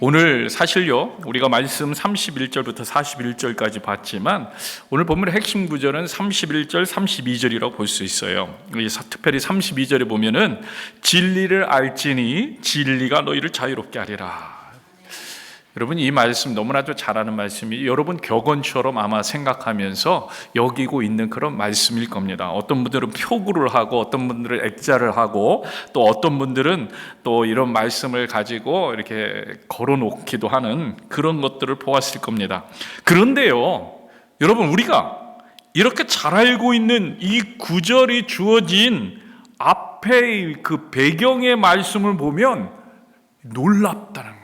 오늘 사실요, 우리가 말씀 31절부터 41절까지 봤지만 오늘 본문의 핵심 구절은 31절, 32절이라고 볼 수 있어요. 특별히 32절에 보면은 진리를 알지니 진리가 너희를 자유롭게 하리라. 여러분, 이 말씀 너무나도 잘 아는 말씀이 여러분 격언처럼 아마 생각하면서 여기고 있는 그런 말씀일 겁니다. 어떤 분들은 표구를 하고 어떤 분들은 액자를 하고 또 어떤 분들은 또 이런 말씀을 가지고 이렇게 걸어놓기도 하는 그런 것들을 보았을 겁니다. 그런데요, 여러분, 우리가 이렇게 잘 알고 있는 이 구절이 주어진 앞에 그 배경의 말씀을 보면 놀랍다는 거예요.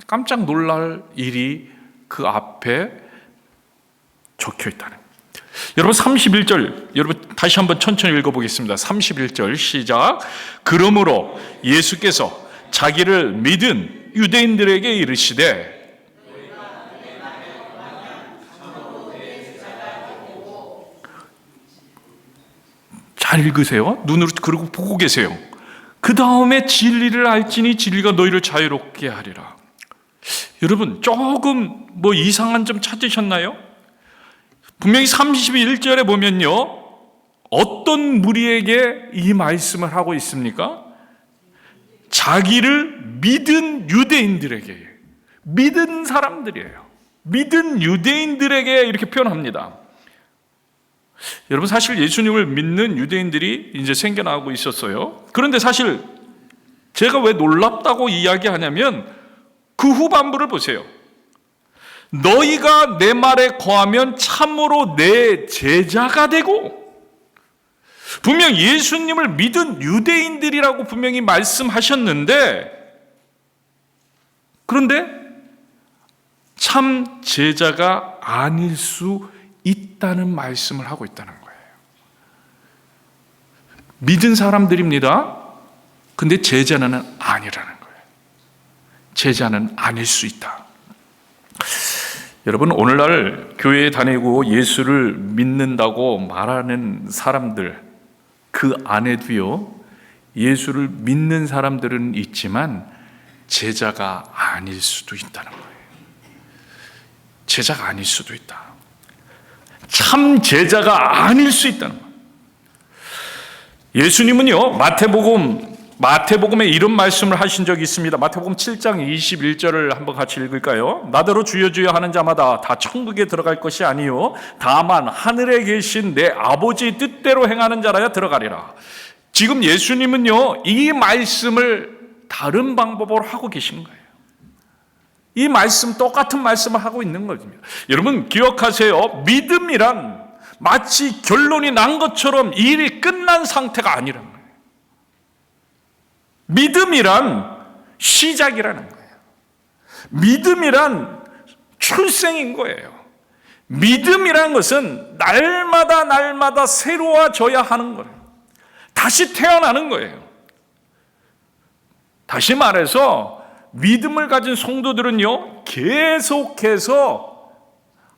깜짝 놀랄 일이 그 앞에 적혀 있다는 거예요. 여러분, 31절, 여러분 다시 한번 천천히 읽어보겠습니다. 31절 시작. 그러므로 예수께서 자기를 믿은 유대인들에게 이르시되, 잘 읽으세요. 눈으로 그리고 보고 계세요. 그 다음에 진리를 알지니 진리가 너희를 자유롭게 하리라. 여러분, 조금 이상한 점 찾으셨나요? 분명히 31절에 보면요, 어떤 무리에게 이 말씀을 하고 있습니까? 자기를 믿은 유대인들에게, 믿은 사람들이에요. 믿은 유대인들에게 이렇게 표현합니다. 여러분, 사실 예수님을 믿는 유대인들이 이제 생겨나고 있었어요. 그런데 사실 제가 왜 놀랍다고 이야기하냐면 그 후반부를 보세요. 너희가 내 말에 거하면 참으로 내 제자가 되고, 분명 예수님을 믿은 유대인들이라고 분명히 말씀하셨는데, 그런데 참 제자가 아닐 수 있다는 말씀을 하고 있다는 거예요. 믿은 사람들입니다. 근데 제자는 아니라는 거예요. 제자는 아닐 수 있다. 여러분, 오늘날 교회에 다니고 예수를 믿는다고 말하는 사람들, 그 안에도요, 예수를 믿는 사람들은 있지만 제자가 아닐 수도 있다는 거예요. 제자가 아닐 수도 있다. 참 제자가 아닐 수 있다는 거예요. 예수님은요, 마태복음에 이런 말씀을 하신 적이 있습니다. 마태복음 7장 21절을 한번 같이 읽을까요? 나더러 주여 주여 하는 자마다 다 천국에 들어갈 것이 아니요 다만 하늘에 계신 내 아버지 뜻대로 행하는 자라야 들어가리라. 지금 예수님은요, 이 말씀을 다른 방법으로 하고 계신 거예요. 이 말씀, 똑같은 말씀을 하고 있는 겁니다. 여러분 기억하세요. 믿음이란 마치 결론이 난 것처럼 일이 끝난 상태가 아니라는 거예요. 믿음이란 시작이라는 거예요. 믿음이란 출생인 거예요. 믿음이란 것은 날마다 새로워져야 하는 거예요. 다시 태어나는 거예요. 다시 말해서 믿음을 가진 성도들은요, 계속해서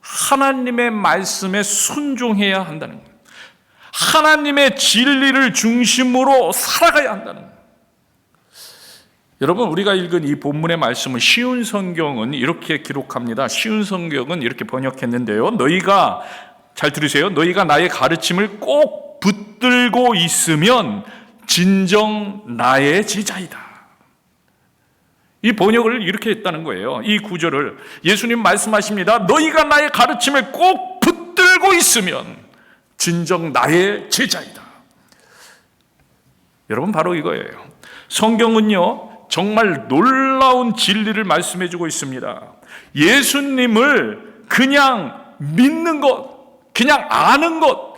하나님의 말씀에 순종해야 한다는 거예요. 하나님의 진리를 중심으로 살아가야 한다는 거예요. 여러분, 우리가 읽은 이 본문의 말씀은 쉬운 성경은 이렇게 기록합니다. 쉬운 성경은 이렇게 번역했는데요, 너희가, 잘 들으세요, 너희가 나의 가르침을 꼭 붙들고 있으면 진정 나의 제자이다. 이 번역을 이렇게 했다는 거예요. 이 구절을 예수님 말씀하십니다. 너희가 나의 가르침을 꼭 붙들고 있으면 진정 나의 제자이다. 여러분, 바로 이거예요. 성경은요, 정말 놀라운 진리를 말씀해 주고 있습니다. 예수님을 그냥 믿는 것, 그냥 아는 것.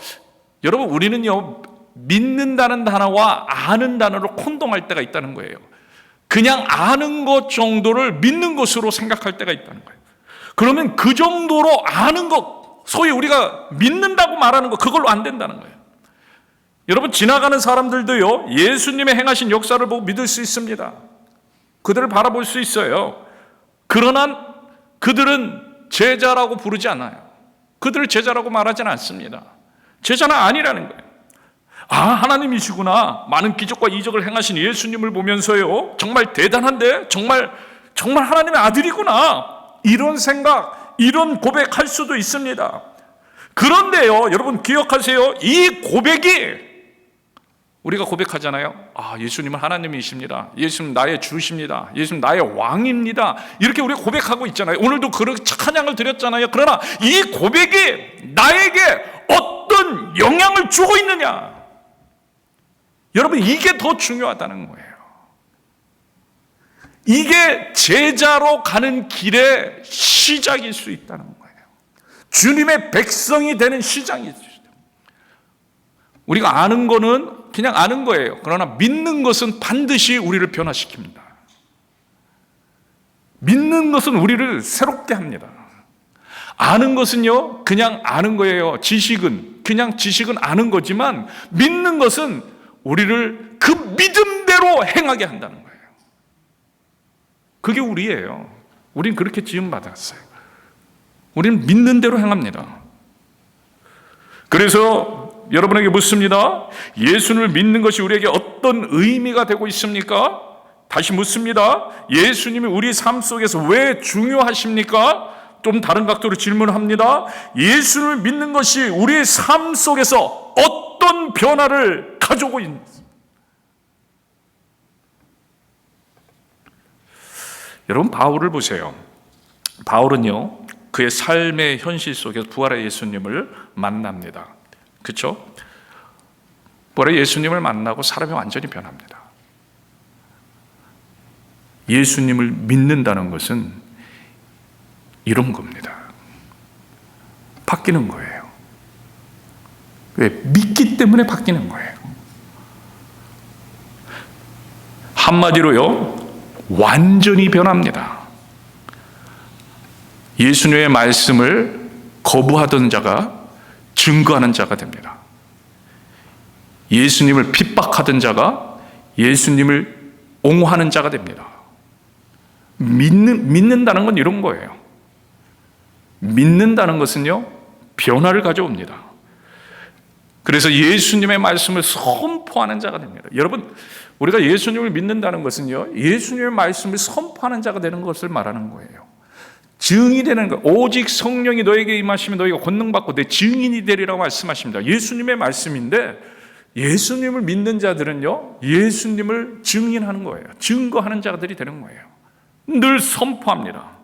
여러분, 우리는요, 믿는다는 단어와 아는 단어로 혼동할 때가 있다는 거예요. 그냥 아는 것 정도를 믿는 것으로 생각할 때가 있다는 거예요. 그러면 그 정도로 아는 것, 소위 우리가 믿는다고 말하는 것, 그걸로 안 된다는 거예요. 여러분, 지나가는 사람들도요, 예수님의 행하신 역사를 보고 믿을 수 있습니다. 그들을 바라볼 수 있어요. 그러나 그들은 제자라고 부르지 않아요. 그들을 제자라고 말하지는 않습니다. 제자는 아니라는 거예요. 아, 하나님이시구나. 많은 기적과 이적을 행하신 예수님을 보면서요, 정말 대단한데, 정말 하나님의 아들이구나. 이런 생각, 이런 고백할 수도 있습니다. 그런데요, 여러분 기억하세요. 이 고백이, 우리가 고백하잖아요. 아, 예수님은 하나님이십니다. 예수님 나의 주십니다. 예수님 나의 왕입니다. 이렇게 우리가 고백하고 있잖아요. 오늘도 그렇게 착한 양을 드렸잖아요. 그러나 이 고백이 나에게 어떤 영향을 주고 있느냐? 여러분, 이게 더 중요하다는 거예요. 이게 제자로 가는 길의 시작일 수 있다는 거예요. 주님의 백성이 되는 시작일 수 있다. 우리가 아는 거는 그냥 아는 거예요. 그러나 믿는 것은 반드시 우리를 변화시킵니다. 믿는 것은 우리를 새롭게 합니다. 아는 것은요, 그냥 아는 거예요. 그냥 지식은 아는 거지만, 믿는 것은 우리를 그 믿음대로 행하게 한다는 거예요. 그게 우리예요. 우린 그렇게 지음받았어요. 우리는 믿는 대로 행합니다. 그래서 여러분에게 묻습니다. 예수를 믿는 것이 우리에게 어떤 의미가 되고 있습니까? 다시 묻습니다. 예수님이 우리 삶 속에서 왜 중요하십니까? 좀 다른 각도로 질문합니다. 예수를 믿는 것이 우리의 삶 속에서 어떤 변화를 가져오고 있는지. 여러분, 바울을 보세요. 바울은요, 그의 삶의 현실 속에서 부활의 예수님을 만납니다. 그렇죠? 부활의 예수님을 만나고 사람이 완전히 변합니다. 예수님을 믿는다는 것은 이런 겁니다. 바뀌는 거예요. 왜? 믿기 때문에 바뀌는 거예요. 한마디로요, 완전히 변합니다. 예수님의 말씀을 거부하던 자가 증거하는 자가 됩니다. 예수님을 핍박하던 자가 예수님을 옹호하는 자가 됩니다. 믿는다는 건 이런 거예요. 믿는다는 것은요, 변화를 가져옵니다. 그래서 예수님의 말씀을 선포하는 자가 됩니다. 여러분, 우리가 예수님을 믿는다는 것은요, 예수님의 말씀을 선포하는 자가 되는 것을 말하는 거예요. 증인이 되는 것. 오직 성령이 너에게 임하시면 너희가 권능받고 내 증인이 되리라고 말씀하십니다. 예수님의 말씀인데, 예수님을 믿는 자들은요, 예수님을 증인하는 거예요. 증거하는 자들이 되는 거예요. 늘 선포합니다.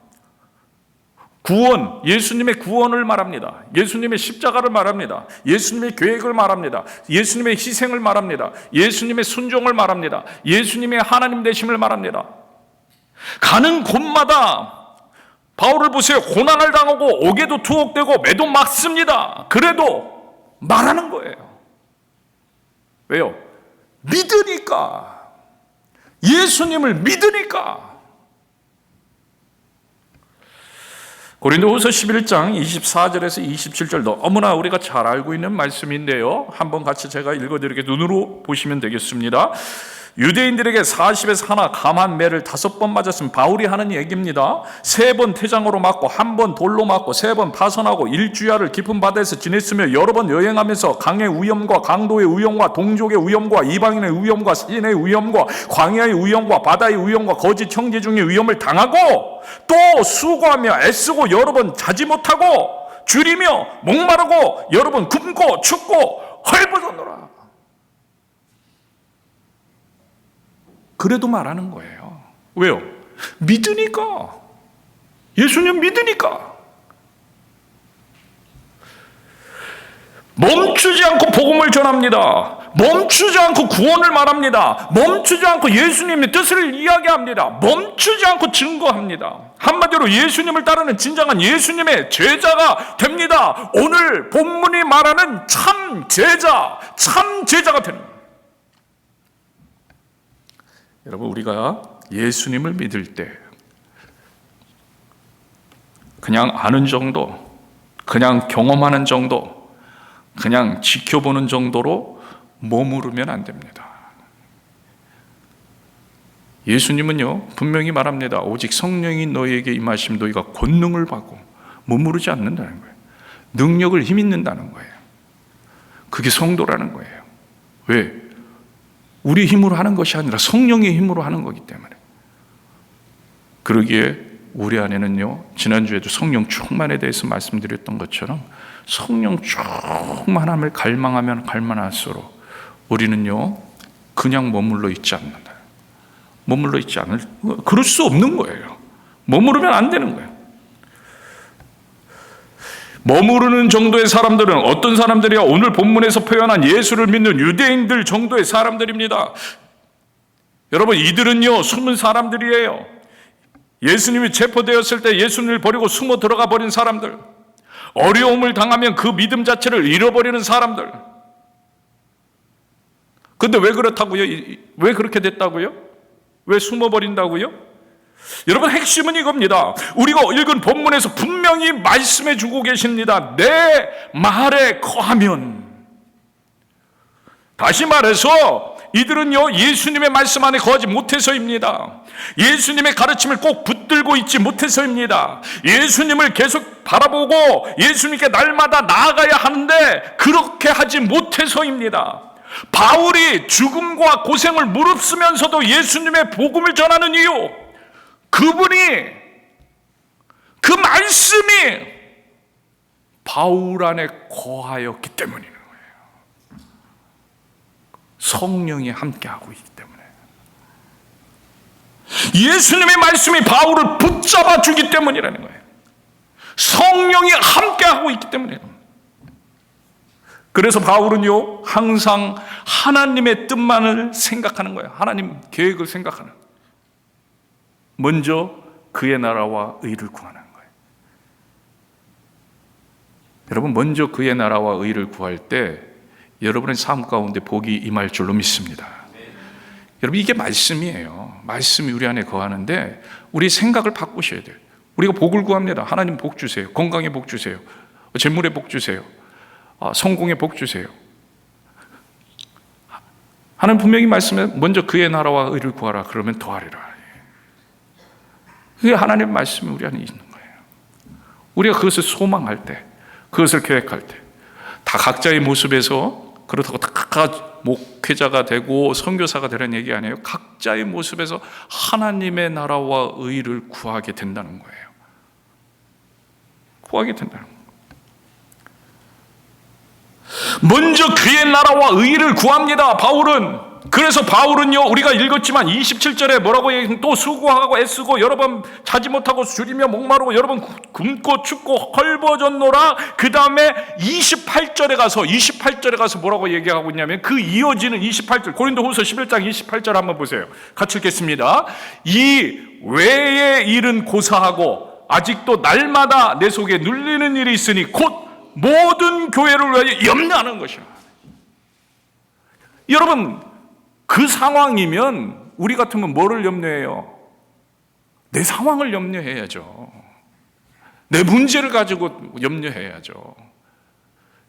구원, 예수님의 구원을 말합니다. 예수님의 십자가를 말합니다. 예수님의 계획을 말합니다. 예수님의 희생을 말합니다. 예수님의 순종을 말합니다. 예수님의 하나님 되심을 말합니다. 가는 곳마다 바울을 보세요. 고난을 당하고 옥에도 투옥되고 매도 맞습니다. 그래도 말하는 거예요. 왜요? 믿으니까. 예수님을 믿으니까. 고린도후서 11장 24절에서 27절, 너무나 우리가 잘 알고 있는 말씀인데요, 한번 같이 제가 읽어드리게 눈으로 보시면 되겠습니다. 유대인들에게 40에서 하나 감한 매를 5번 맞았으면 바울이 하는 얘기입니다. 3번 태장으로 맞고 1번 돌로 맞고 3번 파선하고 1주야를 깊은 바다에서 지냈으며 여러 번 여행하면서 강의 위험과 강도의 위험과 동족의 위험과 이방인의 위험과 시인의 위험과 광야의 위험과 바다의 위험과 거짓 형제 중의 위험을 당하고 또 수고하며 애쓰고 여러 번 자지 못하고 줄이며 목마르고 여러 번 굶고 춥고 헐벗었노라. 그래도 말하는 거예요. 왜요? 믿으니까. 예수님 믿으니까. 멈추지 않고 복음을 전합니다. 멈추지 않고 구원을 말합니다. 멈추지 않고 예수님의 뜻을 이야기합니다. 멈추지 않고 증거합니다. 한마디로 예수님을 따르는 진정한 예수님의 제자가 됩니다. 오늘 본문이 말하는 참 제자가 되는 거예요. 여러분, 우리가 예수님을 믿을 때 그냥 아는 정도, 그냥 경험하는 정도, 그냥 지켜보는 정도로 머무르면 안 됩니다. 예수님은요, 분명히 말합니다. 오직 성령이 너희에게 임하시면 너희가 권능을 받고 머무르지 않는다는 거예요. 능력을 힘입는다는 거예요. 그게 성도라는 거예요. 왜? 우리 힘으로 하는 것이 아니라 성령의 힘으로 하는 거기 때문에. 그러기에 우리 안에는요, 지난주에도 성령 충만에 대해서 말씀드렸던 것처럼 성령 충만함을 갈망하면 갈망할수록 우리는요, 그냥 머물러 있지 않는다. 머물러 있지 않을, 그럴 수 없는 거예요. 머무르면 안 되는 거예요. 머무르는 정도의 사람들은 어떤 사람들이야? 오늘 본문에서 표현한 예수를 믿는 유대인들 정도의 사람들입니다. 여러분, 이들은요, 숨은 사람들이에요. 예수님이 체포되었을 때 예수님을 버리고 숨어 들어가 버린 사람들, 어려움을 당하면 그 믿음 자체를 잃어버리는 사람들. 근데 왜 그렇다고요? 왜 그렇게 됐다고요? 왜 숨어버린다고요? 여러분, 핵심은 이겁니다. 우리가 읽은 본문에서 분명히 말씀해 주고 계십니다. 내 말에 거하면. 다시 말해서 이들은요, 예수님의 말씀 안에 거하지 못해서입니다. 예수님의 가르침을 꼭 붙들고 있지 못해서입니다. 예수님을 계속 바라보고 예수님께 날마다 나아가야 하는데 그렇게 하지 못해서입니다. 바울이 죽음과 고생을 무릅쓰면서도 예수님의 복음을 전하는 이유, 그분이, 그 말씀이 바울 안에 거하였기 때문이에요. 성령이 함께하고 있기 때문에. 예수님의 말씀이 바울을 붙잡아 주기 때문이라는 거예요. 성령이 함께하고 있기 때문에. 그래서 바울은요, 항상 하나님의 뜻만을 생각하는 거예요. 하나님 계획을 생각하는. 먼저 그의 나라와 의를 구하는 거예요. 여러분, 먼저 그의 나라와 의를 구할 때 여러분의 삶 가운데 복이 임할 줄로 믿습니다. 여러분, 이게 말씀이에요. 말씀이 우리 안에 거하는데 우리 생각을 바꾸셔야 돼요. 우리가 복을 구합니다. 하나님 복 주세요. 건강에 복 주세요. 재물에 복 주세요. 성공에 복 주세요. 하나님 분명히 말씀해, 먼저 그의 나라와 의를 구하라. 그러면 더하리라. 그게 하나님의 말씀이 우리 안에 있는 거예요. 우리가 그것을 소망할 때, 그것을 계획할 때, 다 각자의 모습에서, 그렇다고 다 목회자가 되고 선교사가 되는 얘기 아니에요. 각자의 모습에서 하나님의 나라와 의를 구하게 된다는 거예요. 구하게 된다는 거예요. 먼저 그의 나라와 의를 구합니다, 바울은. 그래서 바울은요, 우리가 읽었지만 27절에 뭐라고 얘기해요? 또 수고하고 애쓰고 여러 번 자지 못하고 줄이며 목마르고 여러 번 굶고 춥고 헐벗었노라. 그 다음에 28절에 가서 뭐라고 얘기하고 있냐면, 그 이어지는 28절, 고린도후서 11장 28절 한번 보세요. 같이 읽겠습니다. 이 외의 일은 고사하고 아직도 날마다 내 속에 눌리는 일이 있으니 곧 모든 교회를 위하여 염려하는 것이야. 여러분, 그 상황이면 우리 같으면 뭐를 염려해요? 내 상황을 염려해야죠. 내 문제를 가지고 염려해야죠.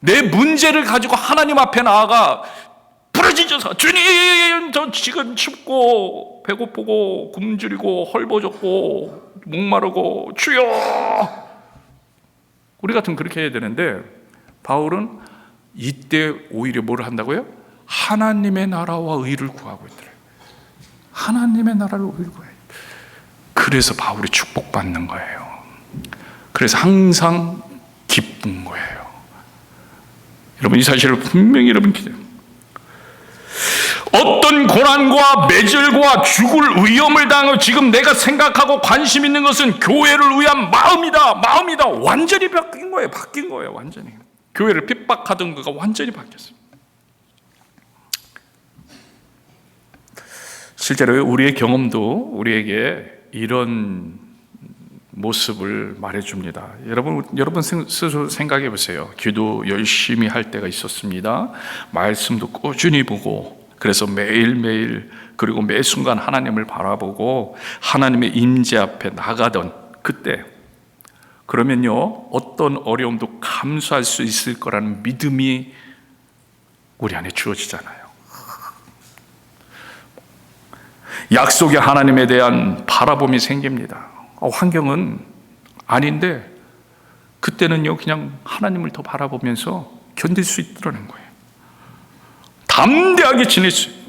내 문제를 가지고 하나님 앞에 나아가 부르짖어서, 주님, 저 지금 춥고 배고프고 굶주리고 헐벗었고 목마르고 주여. 우리 같으면 그렇게 해야 되는데, 바울은 이때 오히려 뭐를 한다고요? 하나님의 나라와 의를 구하고 있더래요. 하나님의 나라를 의를 구해요. 그래서 바울이 축복받는 거예요. 그래서 항상 기쁜 거예요. 여러분, 이 사실을 분명히 여러분 기대해요. 어떤 고난과 매질과 죽을 위험을 당하고 지금 내가 생각하고 관심 있는 것은 교회를 위한 마음이다. 완전히 바뀐 거예요. 완전히. 교회를 핍박하던 그가 완전히 바뀌었어요. 실제로 우리의 경험도 우리에게 이런 모습을 말해줍니다. 여러분 스스로 생각해 보세요. 기도 열심히 할 때가 있었습니다. 말씀도 꾸준히 보고, 그래서 매일매일, 그리고 매 순간 하나님을 바라보고 하나님의 임재 앞에 나가던 그때, 그러면요, 어떤 어려움도 감수할 수 있을 거라는 믿음이 우리 안에 주어지잖아요. 약속의 하나님에 대한 바라봄이 생깁니다. 환경은 아닌데 그때는요, 그냥 하나님을 더 바라보면서 견딜 수 있더라는 거예요. 담대하게 지낼 수 있어요.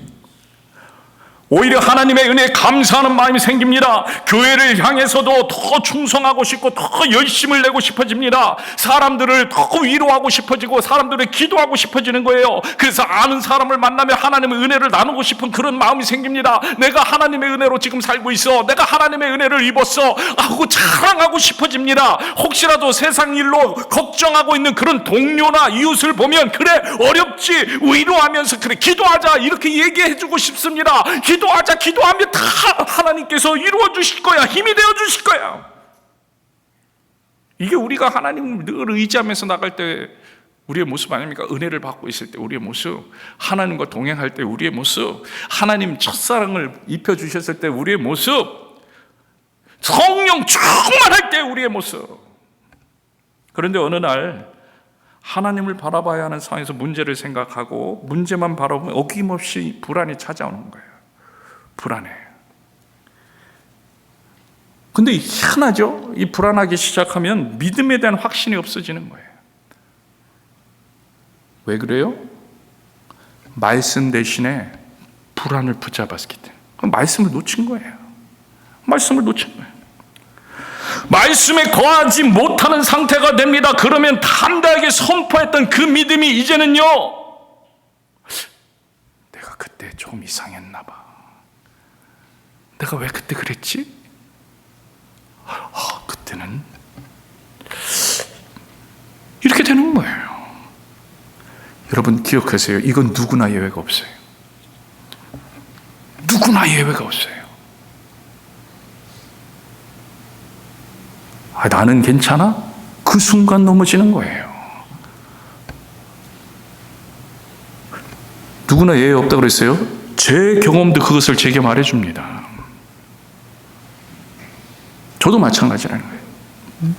오히려 하나님의 은혜에 감사하는 마음이 생깁니다. 교회를 향해서도 더 충성하고 싶고 더 열심을 내고 싶어집니다. 사람들을 더 위로하고 싶어지고 사람들을 기도하고 싶어지는 거예요. 그래서 아는 사람을 만나면 하나님의 은혜를 나누고 싶은 그런 마음이 생깁니다. 내가 하나님의 은혜로 지금 살고 있어, 내가 하나님의 은혜를 입었어 하고 자랑하고 싶어집니다. 혹시라도 세상 일로 걱정하고 있는 그런 동료나 이웃을 보면 그래 어렵지, 위로하면서 그래 기도하자 이렇게 얘기해주고 싶습니다. 기도하자, 기도하면 다 하나님께서 이루어 주실 거야, 힘이 되어 주실 거야. 이게 우리가 하나님을 늘 의지하면서 나갈 때 우리의 모습 아닙니까? 은혜를 받고 있을 때 우리의 모습, 하나님과 동행할 때 우리의 모습, 하나님 첫사랑을 입혀주셨을 때 우리의 모습, 성령 충만할 때 우리의 모습. 그런데 어느 날 하나님을 바라봐야 하는 상황에서 문제를 생각하고 문제만 바라보면 어김없이 불안이 찾아오는 거예요. 불안해. 근데 희한하죠? 이 불안하기 시작하면 믿음에 대한 확신이 없어지는 거예요. 왜 그래요? 말씀 대신에 불안을 붙잡았기 때문에. 말씀을 놓친 거예요. 말씀을 놓친 거예요. 말씀에 거하지 못하는 상태가 됩니다. 그러면 담대하게 선포했던 그 믿음이 이제는요, 내가 그때 좀 이상했나 봐. 내가 왜 그때 그랬지? 그때는 이렇게 되는 거예요. 여러분 기억하세요. 이건 누구나 예외가 없어요. 누구나 예외가 없어요. 나는 괜찮아? 그 순간 넘어지는 거예요. 누구나 예외 없다고 그랬어요? 제 경험도 그것을 제게 말해줍니다. 저도 마찬가지라는 거예요.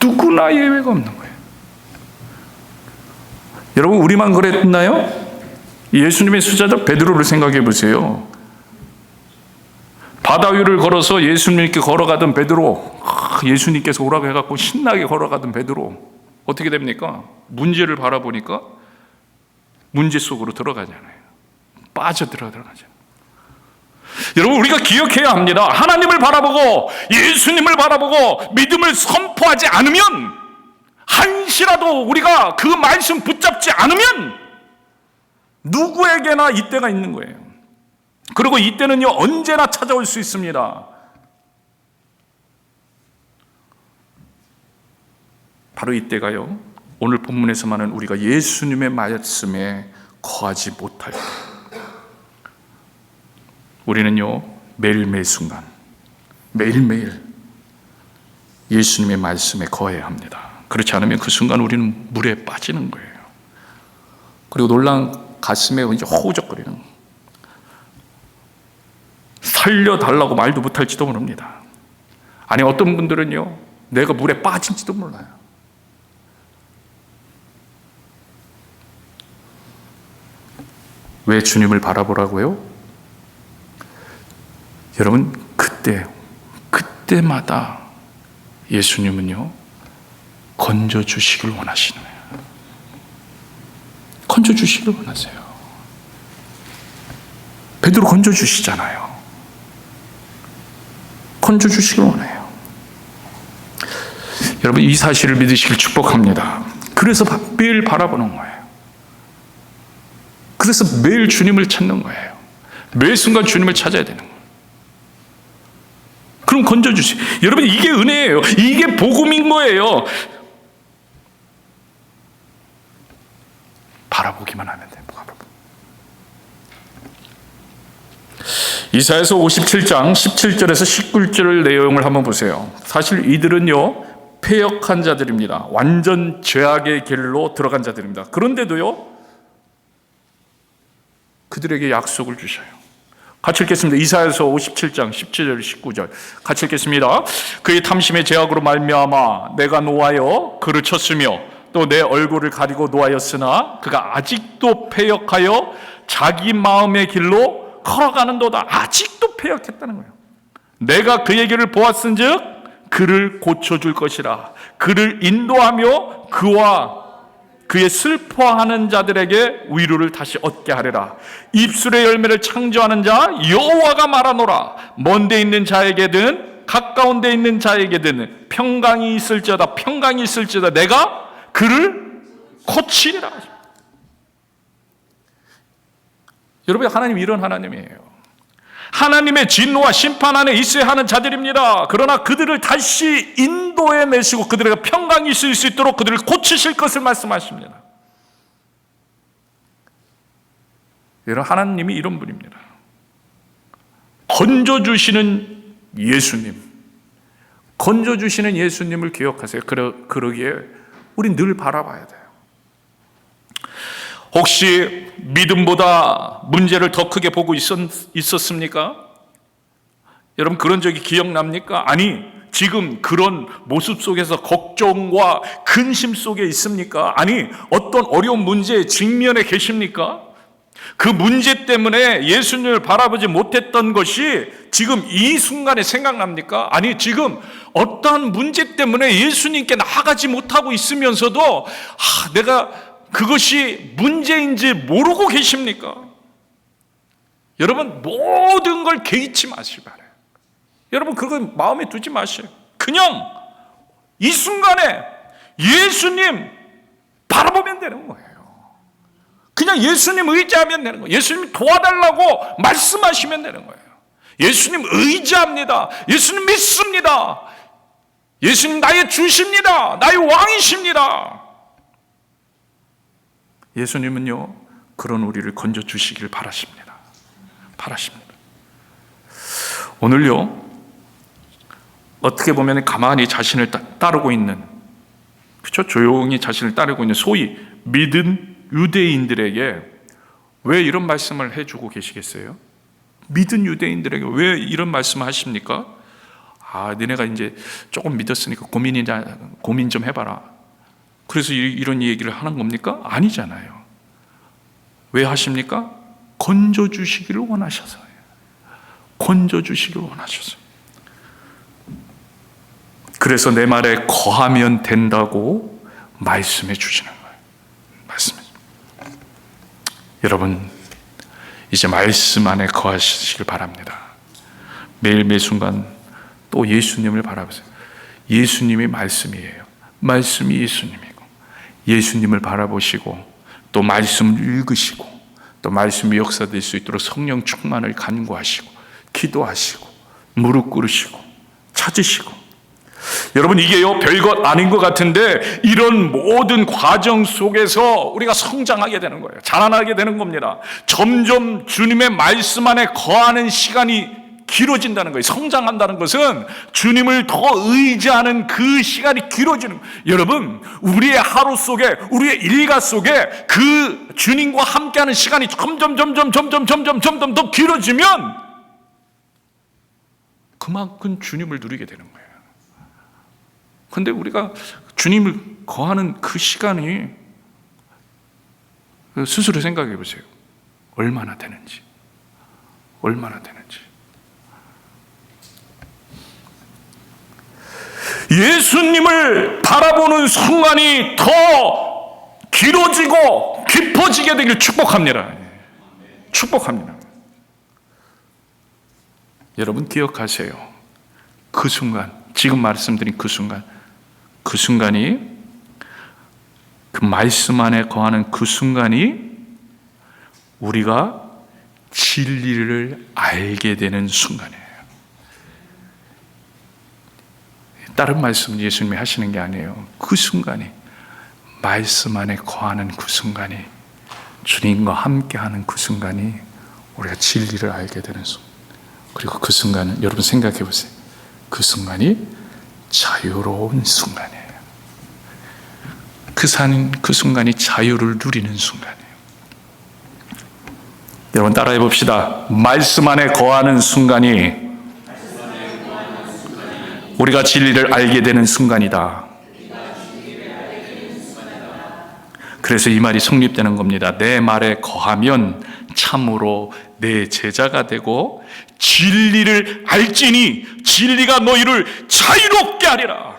누구나 예외가 없는 거예요. 여러분 우리만 그랬나요? 예수님의 수제자 베드로를 생각해 보세요. 바다 위를 걸어서 예수님께 걸어가던 베드로, 예수님께서 오라고 해갖고 신나게 걸어가던 베드로 어떻게 됩니까? 문제를 바라보니까 문제 속으로 들어가잖아요. 빠져들어가잖아요. 여러분 우리가 기억해야 합니다. 하나님을 바라보고 예수님을 바라보고 믿음을 선포하지 않으면, 한시라도 우리가 그 말씀 붙잡지 않으면 누구에게나 이때가 있는 거예요. 그리고 이때는요 언제나 찾아올 수 있습니다. 바로 이때가요, 오늘 본문에서 말하는 우리가 예수님의 말씀에 거하지 못할 때, 우리는요 매일매일 순간, 매일매일 예수님의 말씀에 거해야 합니다. 그렇지 않으면 그 순간 우리는 물에 빠지는 거예요. 그리고 놀란 가슴에 이제 허우적거리는 거예요. 살려달라고 말도 못할지도 모릅니다. 아니 어떤 분들은요 내가 물에 빠진지도 몰라요. 왜 주님을 바라보라고요? 여러분 그때마다 예수님은요 건져주시길 원하시는 거예요. 건져주시길 원하세요. 베드로 건져주시잖아요. 건져주시길 원해요. 여러분 이 사실을 믿으시길 축복합니다. 그래서 매일 바라보는 거예요. 그래서 매일 주님을 찾는 거예요. 매 순간 주님을 찾아야 되는 거예요. 그럼 건져주시. 여러분 이게 은혜예요. 이게 복음인 거예요. 바라보기만 하면 돼요. 이사야서 57장 17절에서 19절 내용을 한번 보세요. 사실 이들은요 패역한 자들입니다. 완전 죄악의 길로 들어간 자들입니다. 그런데도요 그들에게 약속을 주셔요. 같이 읽겠습니다. 이사야서 57장 17절 19절 같이 읽겠습니다. 그의 탐심의 죄악으로 말미암아 내가 노하여 그를 쳤으며 또 내 얼굴을 가리고 노하였으나 그가 아직도 패역하여 자기 마음의 길로 걸어가는도다. 아직도 패역했다는 거예요. 내가 그의 길을 보았은즉 그를 고쳐줄 것이라. 그를 인도하며 그와 그의 슬퍼하는 자들에게 위로를 다시 얻게 하리라. 입술의 열매를 창조하는 자 여호와가 말하노라. 먼데 있는 자에게든 가까운 데 있는 자에게든 평강이 있을지어다. 평강이 있을지어다. 내가 그를 고치리라. 여러분, 하나님 이런 하나님이에요. 하나님의 진노와 심판 안에 있어야 하는 자들입니다. 그러나 그들을 다시 인도해 내시고 그들에게 평강이 있을 수 있도록 그들을 고치실 것을 말씀하십니다. 여러분, 하나님이 이런 분입니다. 건져주시는 예수님, 건져주시는 예수님을 기억하세요. 그러기에 우린 늘 바라봐야 돼요. 혹시 믿음보다 문제를 더 크게 보고 있었습니까? 여러분, 그런 적이 기억납니까? 아니, 지금 그런 모습 속에서 걱정과 근심 속에 있습니까? 아니, 어떤 어려운 문제에 직면해 계십니까? 그 문제 때문에 예수님을 바라보지 못했던 것이 지금 이 순간에 생각납니까? 아니, 지금 어떠한 문제 때문에 예수님께 나아가지 못하고 있으면서도 내가 그것이 문제인지 모르고 계십니까? 여러분, 모든 걸 개의치 마시기 바라요. 여러분, 그건 마음에 두지 마세요. 그냥 이 순간에 예수님 바라보면 되는 거예요. 그냥 예수님 의지하면 되는 거예요. 예수님 도와달라고 말씀하시면 되는 거예요. 예수님 의지합니다. 예수님 믿습니다. 예수님 나의 주십니다. 나의 왕이십니다. 예수님은요, 그런 우리를 건져주시길 바라십니다. 오늘요, 어떻게 보면 가만히 자신을 따르고 있는, 그렇죠? 조용히 자신을 따르고 있는 소위 믿은 유대인들에게 왜 이런 말씀을 해주고 계시겠어요? 믿은 유대인들에게 왜 이런 말씀을 하십니까? 너네가 이제 조금 믿었으니까 고민 좀 해봐라. 그래서 이런 얘기를 하는 겁니까? 아니잖아요. 왜 하십니까? 건져주시기를 원하셔서요. 건져주시기를 원하셔서. 그래서 내 말에 거하면 된다고 말씀해 주시는 거예요. 말씀해. 여러분, 이제 말씀 안에 거하시길 바랍니다. 매일매일 순간 또 예수님을 바라보세요. 예수님이 말씀이에요. 말씀이 예수님이고, 예수님을 바라보시고 또 말씀을 읽으시고 또 말씀이 역사될 수 있도록 성령 충만을 간구하시고 기도하시고 무릎 꿇으시고 찾으시고. 여러분, 이게요, 별것 아닌 것 같은데 이런 모든 과정 속에서 우리가 성장하게 되는 거예요. 자라나게 되는 겁니다. 점점 주님의 말씀 안에 거하는 시간이 길어진다는 거예요. 성장한다는 것은 주님을 더 의지하는 그 시간이 길어지는 거예요. 여러분, 우리의 하루 속에, 우리의 일과 속에 그 주님과 함께하는 시간이 점점 더 길어지면 그만큼 주님을 누리게 되는 거예요. 그런데 우리가 주님을 거하는 그 시간이, 스스로 생각해 보세요. 얼마나 되는지. 예수님을 바라보는 순간이 더 길어지고 깊어지게 되길 축복합니다. 여러분, 기억하세요. 그 순간, 지금 말씀드린 그 순간이, 그 말씀 안에 거하는 그 순간이 우리가 진리를 알게 되는 순간이에요. 다른 말씀 예수님이 하시는 게 아니에요. 그 순간이, 말씀 안에 거하는 그 순간이, 주님과 함께하는 그 순간이 우리가 진리를 알게 되는 순간. 그리고 그 순간은, 여러분 생각해 보세요. 그 순간이 자유로운 순간이에요. 그 순간이 자유를 누리는 순간이에요. 여러분 따라해 봅시다. 말씀 안에 거하는 순간이 우리가 진리를 알게 되는 순간이다. 그래서 이 말이 성립되는 겁니다. 내 말에 거하면 참으로 내 제자가 되고 진리를 알지니 진리가 너희를 자유롭게 하리라.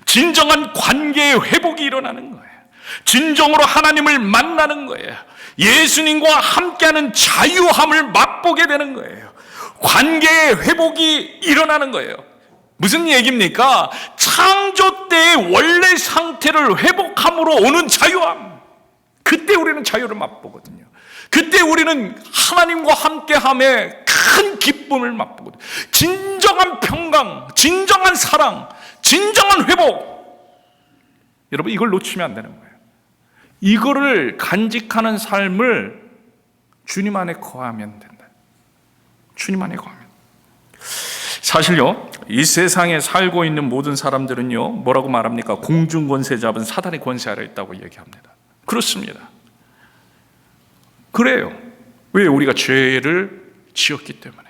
진정한 관계의 회복이 일어나는 거예요. 진정으로 하나님을 만나는 거예요. 예수님과 함께하는 자유함을 맛보게 되는 거예요. 관계의 회복이 일어나는 거예요. 무슨 얘기입니까? 창조 때의 원래 상태를 회복함으로 오는 자유함. 그때 우리는 자유를 맛보거든요. 그때 우리는 하나님과 함께함의 큰 기쁨을 맛보거든요. 진정한 평강, 진정한 사랑, 진정한 회복. 여러분, 이걸 놓치면 안 되는 거예요. 이거를 간직하는 삶을 주님 안에 거하면 된다. 주님 안에 거하면. 사실요, 이 세상에 살고 있는 모든 사람들은요, 뭐라고 말합니까? 공중권세 잡은 사단의 권세 아래 있다고 얘기합니다. 그렇습니다. 그래요. 왜? 우리가 죄를 지었기 때문에,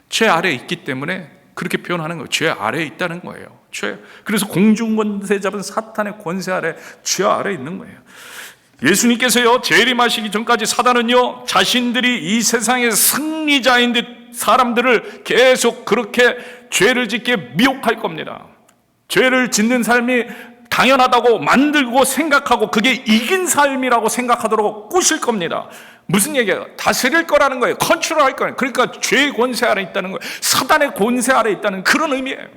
죄 아래에 있기 때문에 그렇게 표현하는 거예요. 죄 아래에 있다는 거예요. 죄. 그래서 공중권세 잡은 사탄의 권세 아래, 죄 아래에 있는 거예요. 예수님께서요, 재림하시기 전까지 사단은요, 자신들이 이 세상의 승리자인 듯 사람들을 계속 그렇게 죄를 짓게 미혹할 겁니다. 죄를 짓는 삶이 당연하다고 만들고 생각하고 그게 이긴 삶이라고 생각하도록 꼬실 겁니다. 무슨 얘기예요? 다스릴 거라는 거예요. 컨트롤할 거예요. 그러니까 죄의 권세 아래 있다는 거예요. 사단의 권세 아래 있다는 그런 의미예요.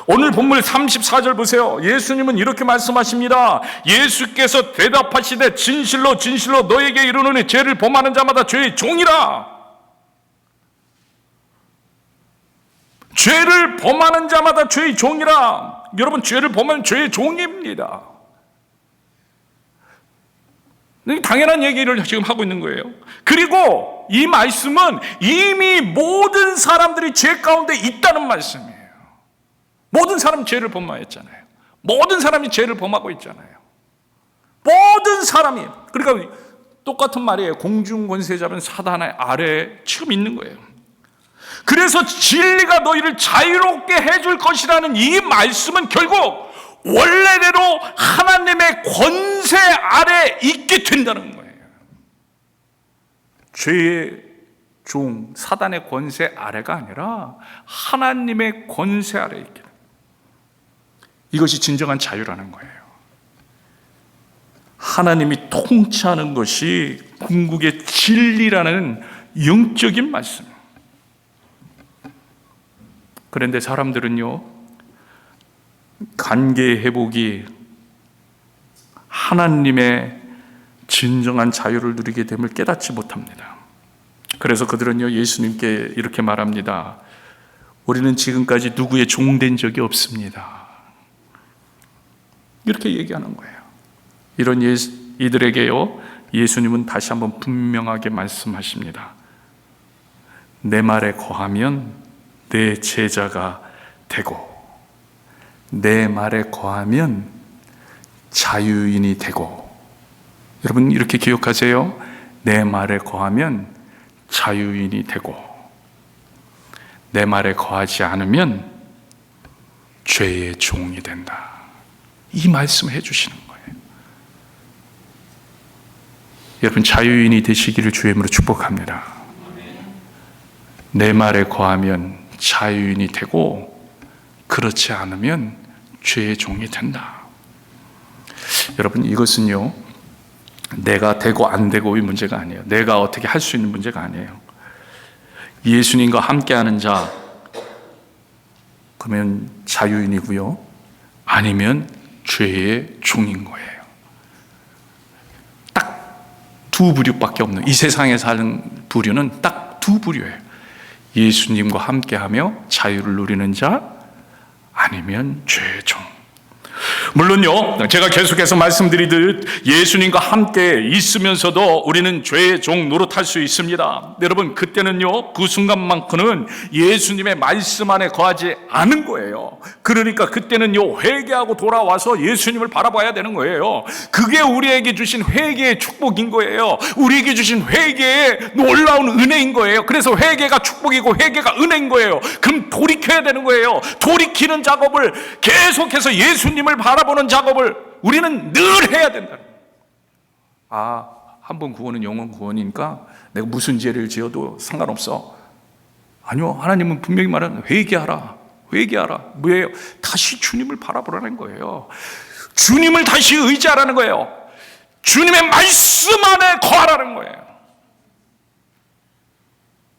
오늘 본문 34절 보세요. 예수님은 이렇게 말씀하십니다. 예수께서 대답하시되 진실로 진실로 너에게 이르노니 죄를 범하는 자마다 죄의 종이라. 죄를 범하는 자마다 죄의 종이라. 여러분, 죄를 범하면 죄의 종입니다. 당연한 얘기를 지금 하고 있는 거예요. 그리고 이 말씀은 이미 모든 사람들이 죄 가운데 있다는 말씀이에요. 모든 사람 죄를 범하였잖아요. 모든 사람이 죄를 범하고 있잖아요. 모든 사람이. 그러니까 똑같은 말이에요. 공중권세 잡은 사단의 아래에 지금 있는 거예요. 그래서 진리가 너희를 자유롭게 해줄 것이라는 이 말씀은 결국 원래대로 하나님의 권세 아래 있게 된다는 거예요. 죄의 종, 사단의 권세 아래가 아니라 하나님의 권세 아래 있게. 이것이 진정한 자유라는 거예요. 하나님이 통치하는 것이 궁극의 진리라는 영적인 말씀. 그런데 사람들은요, 관계의 회복이 하나님의 진정한 자유를 누리게 됨을 깨닫지 못합니다. 그래서 그들은요, 예수님께 이렇게 말합니다. 우리는 지금까지 누구의 종된 적이 없습니다. 이렇게 얘기하는 거예요. 이런 이들에게요, 예수님은 다시 한번 분명하게 말씀하십니다. 내 말에 거하면 내 제자가 되고, 내 말에 거하면 자유인이 되고. 여러분, 이렇게 기억하세요. 내 말에 거하면 자유인이 되고, 내 말에 거하지 않으면 죄의 종이 된다. 이 말씀을 해주시는 거예요. 여러분, 자유인이 되시기를 주의 이름으로 축복합니다. 내 말에 거하면 자유인이 되고, 그렇지 않으면 죄의 종이 된다. 여러분, 이것은요, 내가 되고 안 되고의 문제가 아니에요. 내가 어떻게 할 수 있는 문제가 아니에요. 예수님과 함께하는 자, 그러면 자유인이고요, 아니면 죄의 종인 거예요. 딱 두 부류밖에 없는, 이 세상에 사는 부류는 딱 두 부류예요. 예수님과 함께하며 자유를 누리는 자, 아니면 죄의 종. 물론요, 제가 계속해서 말씀드리듯 예수님과 함께 있으면서도 우리는 죄의 종 노릇할 수 있습니다. 여러분, 그때는요, 그 순간만큼은 예수님의 말씀 안에 거하지 않은 거예요. 그러니까 그때는요, 회개하고 돌아와서 예수님을 바라봐야 되는 거예요. 그게 우리에게 주신 회개의 축복인 거예요. 우리에게 주신 회개의 놀라운 은혜인 거예요. 그래서 회개가 축복이고 회개가 은혜인 거예요. 그럼 돌이켜야 되는 거예요. 돌이키는 작업을 계속해서 예수님을 바라보는 작업을 우리는 늘 해야 된다. 한 번 구원은 영원 구원이니까 내가 무슨 죄를 지어도 상관없어. 아니요, 하나님은 분명히 말하는 회개하라. 회개하라. 뭐예요? 다시 주님을 바라보라는 거예요. 주님을 다시 의지하라는 거예요. 주님의 말씀 안에 거하라는 거예요.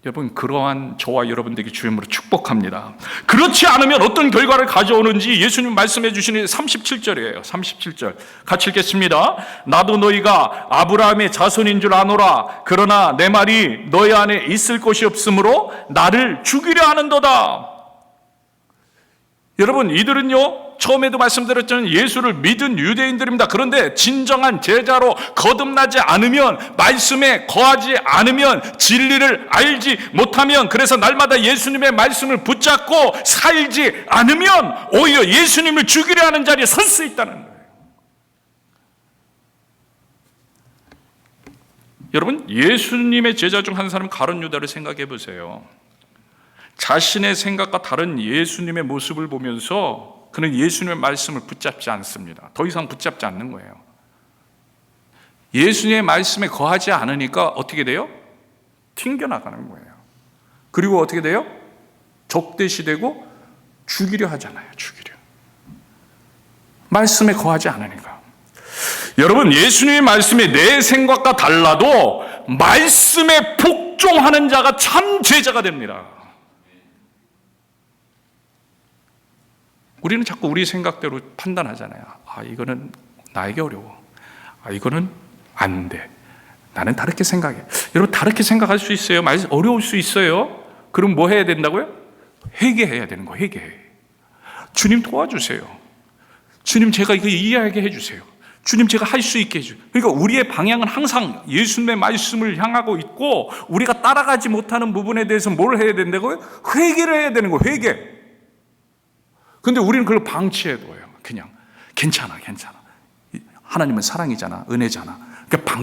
여러분, 그러한 저와 여러분들에게 주님으로 축복합니다. 그렇지 않으면 어떤 결과를 가져오는지 예수님 말씀해 주시는 37절이에요. 37절 같이 읽겠습니다. 나도 너희가 아브라함의 자손인 줄 아노라. 그러나 내 말이 너희 안에 있을 것이 없으므로 나를 죽이려 하는도다. 여러분, 이들은요, 처음에도 말씀드렸지만 예수를 믿은 유대인들입니다. 그런데 진정한 제자로 거듭나지 않으면, 말씀에 거하지 않으면, 진리를 알지 못하면, 그래서 날마다 예수님의 말씀을 붙잡고 살지 않으면 오히려 예수님을 죽이려 하는 자리에 설 수 있다는 거예요. 여러분, 예수님의 제자 중 한 사람 가룟 유다를 생각해 보세요. 자신의 생각과 다른 예수님의 모습을 보면서 그는 예수님의 말씀을 붙잡지 않습니다. 더 이상 붙잡지 않는 거예요. 예수님의 말씀에 거하지 않으니까 어떻게 돼요? 튕겨나가는 거예요. 그리고 어떻게 돼요? 적대시되고 죽이려 하잖아요. 죽이려. 말씀에 거하지 않으니까. 여러분, 예수님의 말씀이 내 생각과 달라도 말씀에 복종하는 자가 참 제자가 됩니다. 우리는 자꾸 우리 생각대로 판단하잖아요. 이거는 나에게 어려워. 이거는 안 돼. 나는 다르게 생각해. 여러분, 다르게 생각할 수 있어요. 어려울 수 있어요. 그럼 뭐 해야 된다고요? 회개해야 되는 거예요. 회개. 주님 도와주세요. 주님, 제가 이거 이해하게 해주세요. 주님, 제가 할 수 있게 해주세요. 그러니까 우리의 방향은 항상 예수님의 말씀을 향하고 있고, 우리가 따라가지 못하는 부분에 대해서 뭘 해야 된다고요? 회개를 해야 되는 거예요. 회개. 근데 우리는 그걸 방치해둬요. 그냥 괜찮아. 하나님은 사랑이잖아, 은혜잖아. 그러니까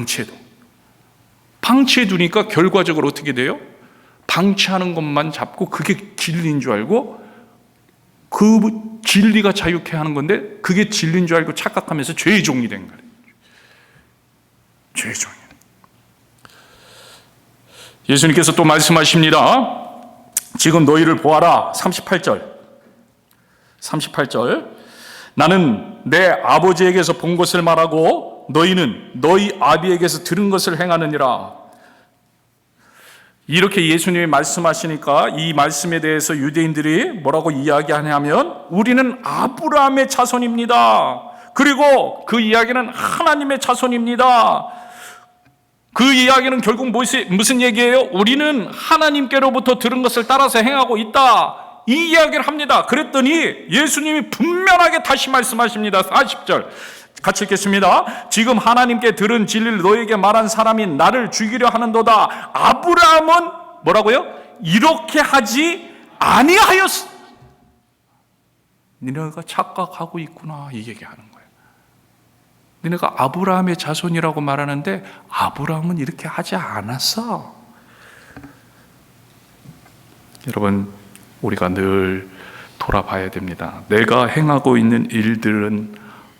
방치해두니까 결과적으로 어떻게 돼요? 방치하는 것만 잡고 그게 진리인 줄 알고, 그 진리가 자유케 하는 건데 그게 진리인 줄 알고 착각하면서 죄의 종이 된 거예요. 죄의 종이. 예수님께서 또 말씀하십니다. 지금 너희를 보아라. 38절. 나는 내 아버지에게서 본 것을 말하고 너희는 너희 아비에게서 들은 것을 행하느니라. 이렇게 예수님이 말씀하시니까 이 말씀에 대해서 유대인들이 뭐라고 이야기하냐면, 우리는 아브라함의 자손입니다. 그리고 그 이야기는 하나님의 자손입니다. 그 이야기는 결국 무슨 얘기예요? 우리는 하나님께로부터 들은 것을 따라서 행하고 있다. 이 이야기를 합니다. 그랬더니 예수님이 분명하게 다시 말씀하십니다. 40절 같이 읽겠습니다. 지금 하나님께 들은 진리를 너에게 말한 사람이 나를 죽이려 하는도다. 아브라함은 뭐라고요? 이렇게 하지 아니하였어. 니네가 착각하고 있구나, 이 얘기하는 거예요. 니네가 아브라함의 자손이라고 말하는데 아브라함은 이렇게 하지 않았어. 여러분, 우리가 늘 돌아봐야 됩니다. 내가 행하고 있는 일들은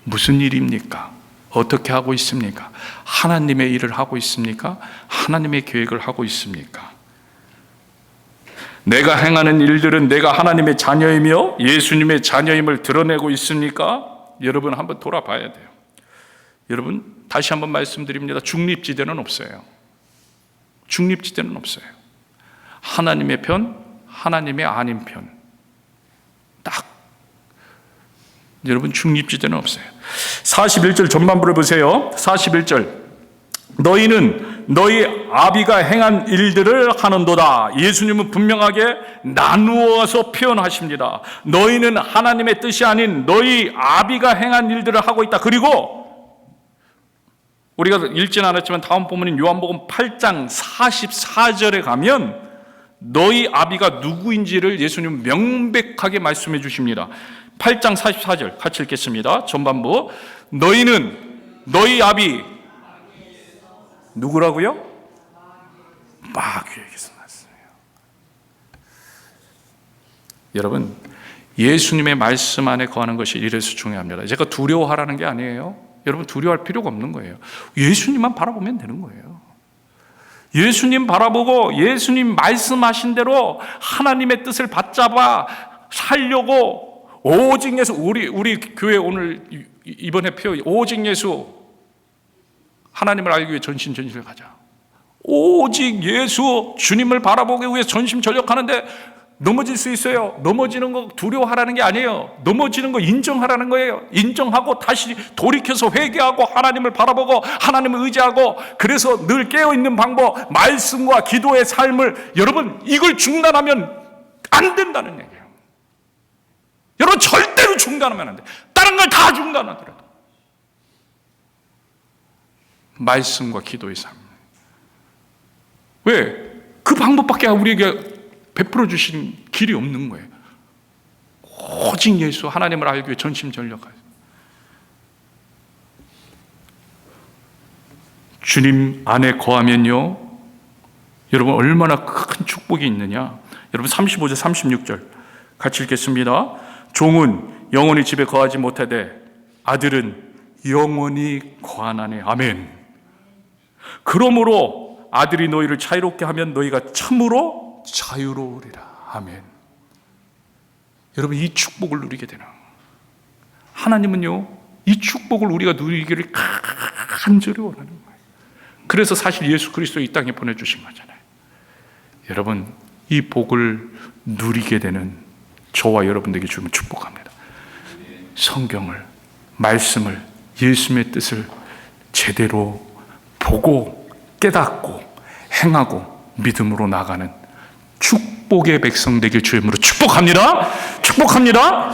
무슨 일입니까? 어떻게 하고 있습니까? 하나님의 일을 하고 있습니까? 하나님의 계획을 하고 있습니까? 내가 행하는 일들은 내가 하나님의 자녀이며 예수님의 자녀임을 드러내고 있습니까? 여러분, 한번 돌아봐야 돼요. 여러분, 다시 한번 말씀드립니다. 중립지대는 없어요. 중립지대는 없어요. 하나님의 편, 하나님의 아닌 편. 딱. 여러분, 중립지대는 없어요. 41절 전반부를 보세요. 41절. 너희는 너희 아비가 행한 일들을 하는도다. 예수님은 분명하게 나누어서 표현하십니다. 너희는 하나님의 뜻이 아닌 너희 아비가 행한 일들을 하고 있다. 그리고 우리가 읽지는 않았지만 다음 본문인 요한복음 8장 44절에 가면 너희 아비가 누구인지를 예수님은 명백하게 말씀해 주십니다. 8장 44절 같이 읽겠습니다. 전반부. 너희는 너희 아비 누구라고요? 마귀에게서 났어요. 여러분, 예수님의 말씀 안에 거하는 것이 이래서 중요합니다. 제가 두려워하라는 게 아니에요. 여러분, 두려워할 필요가 없는 거예요. 예수님만 바라보면 되는 거예요. 예수님 바라보고 예수님 말씀하신 대로 하나님의 뜻을 받잡아 살려고 오직 예수. 우리 교회 오늘 이번에 표 오직 예수, 하나님을 알기 위해 전심전력을 가자. 오직 예수, 주님을 바라보기 위해 전심전력하는데 넘어질 수 있어요. 넘어지는 거 두려워하라는 게 아니에요. 넘어지는 거 인정하라는 거예요. 인정하고 다시 돌이켜서 회개하고 하나님을 바라보고 하나님을 의지하고, 그래서 늘 깨어있는 방법, 말씀과 기도의 삶을, 여러분 이걸 중단하면 안 된다는 얘기예요. 여러분 절대로 중단하면 안 돼요. 다른 걸 다 중단하더라도 말씀과 기도의 삶. 왜? 그 방법밖에 우리에게 베풀어 주신 길이 없는 거예요. 오직 예수, 하나님을 알기 위해 전심전력하세요. 주님 안에 거하면요, 여러분 얼마나 큰 축복이 있느냐. 여러분 35절 36절 같이 읽겠습니다. 종은 영원히 집에 거하지 못하되 아들은 영원히 거하나니. 아멘. 그러므로 아들이 너희를 자유롭게 하면 너희가 참으로 자유로우리라. 아멘. 여러분 이 축복을 누리게 되나? 하나님은요, 이 축복을 우리가 누리기를 간절히 원하는 거예요. 그래서 사실 예수 그리스도 이 땅에 보내주신 거잖아요. 여러분 이 복을 누리게 되는 저와 여러분들에게 주면 축복합니다. 성경을, 말씀을, 예수님의 뜻을 제대로 보고 깨닫고 행하고 믿음으로 나가는 축복의 백성 되길 주의 이름으로 축복합니다. 축복합니다.